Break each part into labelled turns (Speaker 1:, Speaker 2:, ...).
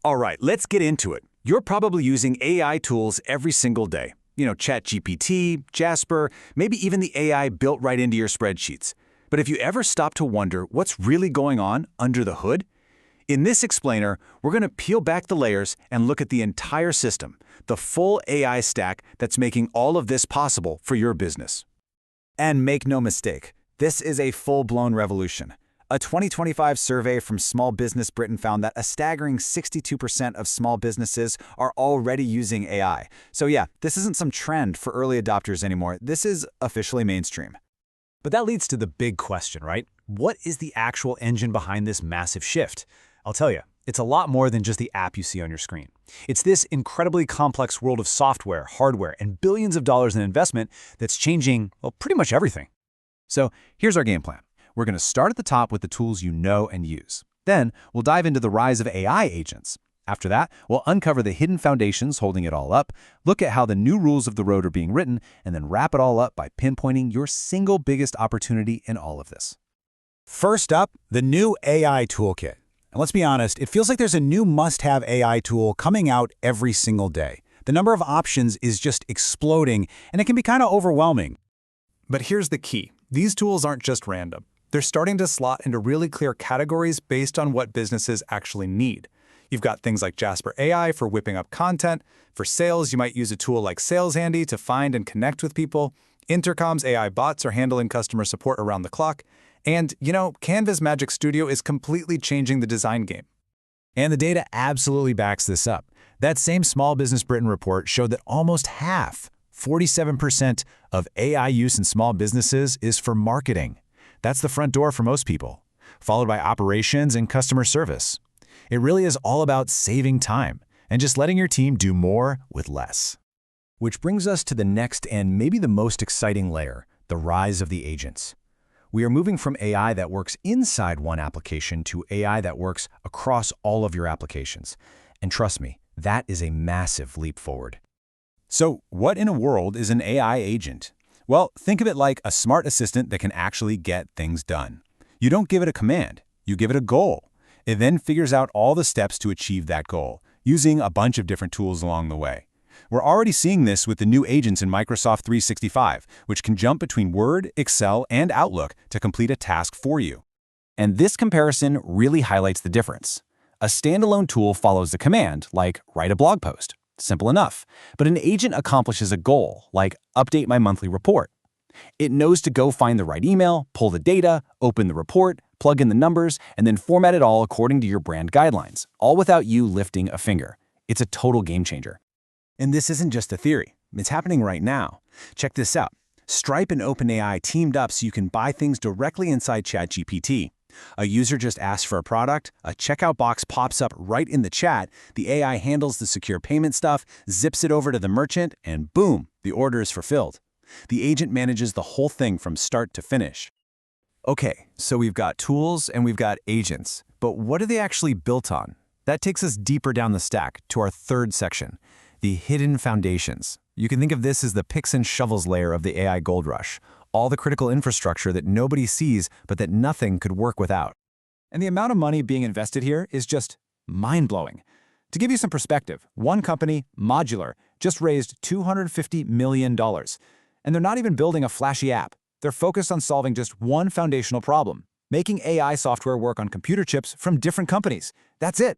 Speaker 1: All right, let's get into it. You're probably using AI tools every single day. ChatGPT, Jasper, maybe even the AI built right into your spreadsheets. But have you ever stopped to wonder what's really going on under the hood? In this explainer, we're going to peel back the layers and look at the entire system, the full AI stack that's making all of this possible for your business.
Speaker 2: And make no mistake, this is a full-blown revolution. A 2025 survey from Small Business Britain found that a staggering 62% of small businesses are already using AI. So yeah, this isn't some trend for early adopters anymore. This is officially mainstream.
Speaker 3: But that leads to the big question, right? What is the actual engine behind this massive shift? I'll tell you, it's a lot more than just the app you see on your screen. It's this incredibly complex world of software, hardware, and billions of dollars in investment that's changing, well, pretty much everything.
Speaker 4: So here's our game plan. We're going to start at the top with the tools you know and use. Then we'll dive into the rise of AI agents. After that, we'll uncover the hidden foundations holding it all up, look at how the new rules of the road are being written, and then wrap it all up by pinpointing your single biggest opportunity in all of this.
Speaker 2: First up, the new AI toolkit. And let's be honest, it feels like there's a new must-have AI tool coming out every single day. The number of options is just exploding, and it can be kind of overwhelming.
Speaker 5: But here's the key. These tools aren't just random. They're starting to slot into really clear categories based on what businesses actually need. You've got things like Jasper AI for whipping up content. For sales, you might use a tool like Sales Handy to find and connect with people. Intercom's AI bots are handling customer support around the clock. And, Canva's Magic Studio is completely changing the design game.
Speaker 3: And the data absolutely backs this up. That same Small Business Britain report showed that almost half, 47% of AI use in small businesses is for marketing. That's the front door for most people, followed by operations and customer service. It really is all about saving time and just letting your team do more with less.
Speaker 4: Which brings us to the next and maybe the most exciting layer, the rise of the agents. We are moving from AI that works inside one application to AI that works across all of your applications. And trust me, that is a massive leap forward. So what in a world is an AI agent? Well, think of it like a smart assistant that can actually get things done. You don't give it a command, you give it a goal. It then figures out all the steps to achieve that goal, using a bunch of different tools along the way. We're already seeing this with the new agents in Microsoft 365, which can jump between Word, Excel, and Outlook to complete a task for you. And this comparison really highlights the difference. A standalone tool follows the command, like write a blog post. Simple enough. But an agent accomplishes a goal, like update my monthly report. It knows to go find the right email, pull the data, open the report, plug in the numbers, and then format it all according to your brand guidelines, all without you lifting a finger. It's a total game changer. And this isn't just a theory. It's happening right now. Check this out. Stripe and OpenAI teamed up so you can buy things directly inside ChatGPT. A user just asks for a product, a checkout box pops up right in the chat, the AI handles the secure payment stuff, zips it over to the merchant, and boom, the order is fulfilled. The agent manages the whole thing from start to finish. Okay, so we've got tools and we've got agents, but what are they actually built on? That takes us deeper down the stack to our third section, the hidden foundations. You can think of this as the picks and shovels layer of the AI gold rush, all the critical infrastructure that nobody sees but that nothing could work without. And the amount of money being invested here is just mind-blowing. To give you some perspective, one company, Modular, just raised $250 million. And they're not even building a flashy app. They're focused on solving just one foundational problem, making AI software work on computer chips from different companies. That's it.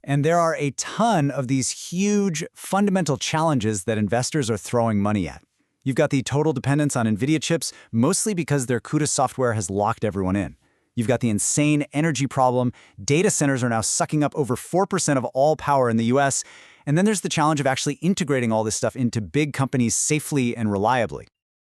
Speaker 2: And there are a ton of these huge, fundamental challenges that investors are throwing money at. You've got the total dependence on NVIDIA chips, mostly because their CUDA software has locked everyone in. You've got the insane energy problem. Data centers are now sucking up over 4% of all power in the US. And then there's the challenge of actually integrating all this stuff into big companies safely and reliably.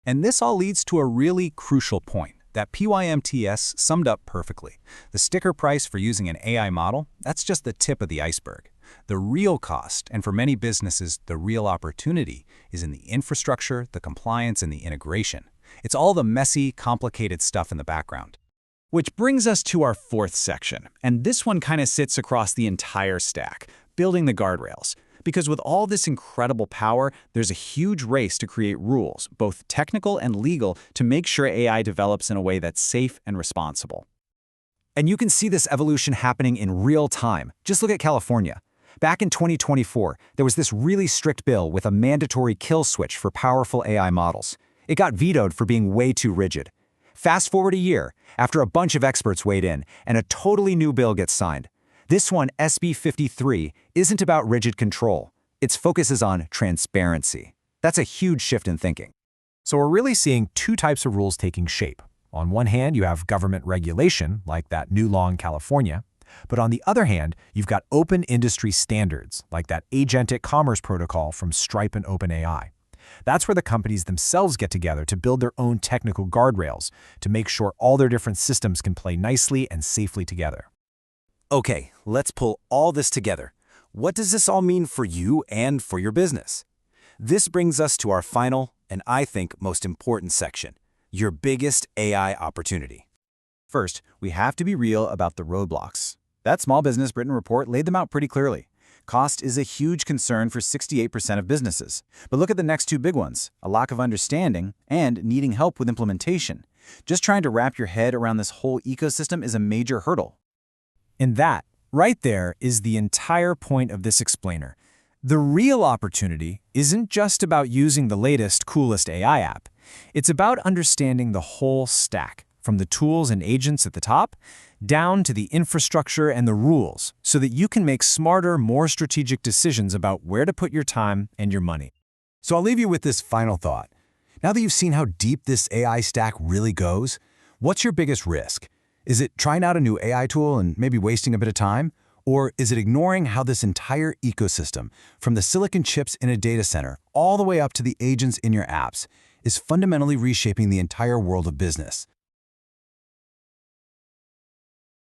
Speaker 4: And this all leads to a really crucial point that PYMTS summed up perfectly. The sticker price for using an AI model, that's just the tip of the iceberg. The real cost, and for many businesses, the real opportunity, is in the infrastructure, the compliance, and the integration. It's all the messy, complicated stuff in the background.
Speaker 2: Which brings us to our fourth section, and this one kind of sits across the entire stack, building the guardrails. Because with all this incredible power, there's a huge race to create rules, both technical and legal, to make sure AI develops in a way that's safe and responsible.
Speaker 3: And you can see this evolution happening in real time. Just look at California.
Speaker 2: Back in 2024, there was this really strict bill with a mandatory kill switch for powerful AI models. It got vetoed for being way too rigid. Fast forward a year, after a bunch of experts weighed in, and a totally new bill gets signed. This one, SB 53, isn't about rigid control. Its focus is on transparency. That's a huge shift in thinking.
Speaker 3: So we're really seeing two types of rules taking shape. On one hand, you have government regulation, like that new law in California. But on the other hand, you've got open industry standards, like that agentic commerce protocol from Stripe and OpenAI. That's where the companies themselves get together to build their own technical guardrails to make sure all their different systems can play nicely and safely together.
Speaker 1: Okay, let's pull all this together. What does this all mean for you and for your business? This brings us to our final, and I think most important section, your biggest AI opportunity.
Speaker 2: First, we have to be real about the roadblocks. That Small Business Britain report laid them out pretty clearly. Cost is a huge concern for 68% of businesses. But look at the next two big ones, a lack of understanding and needing help with implementation. Just trying to wrap your head around this whole ecosystem is a major hurdle.
Speaker 3: And that, right there, is the entire point of this explainer. The real opportunity isn't just about using the latest, coolest AI app. It's about understanding the whole stack, from the tools and agents at the top, down to the infrastructure and the rules, so that you can make smarter, more strategic decisions about where to put your time and your money.
Speaker 4: So I'll leave you with this final thought. Now that you've seen how deep this AI stack really goes, what's your biggest risk? Is it trying out a new AI tool and maybe wasting a bit of time? Or is it ignoring how this entire ecosystem, from the silicon chips in a data center all the way up to the agents in your apps, is fundamentally reshaping the entire world of business?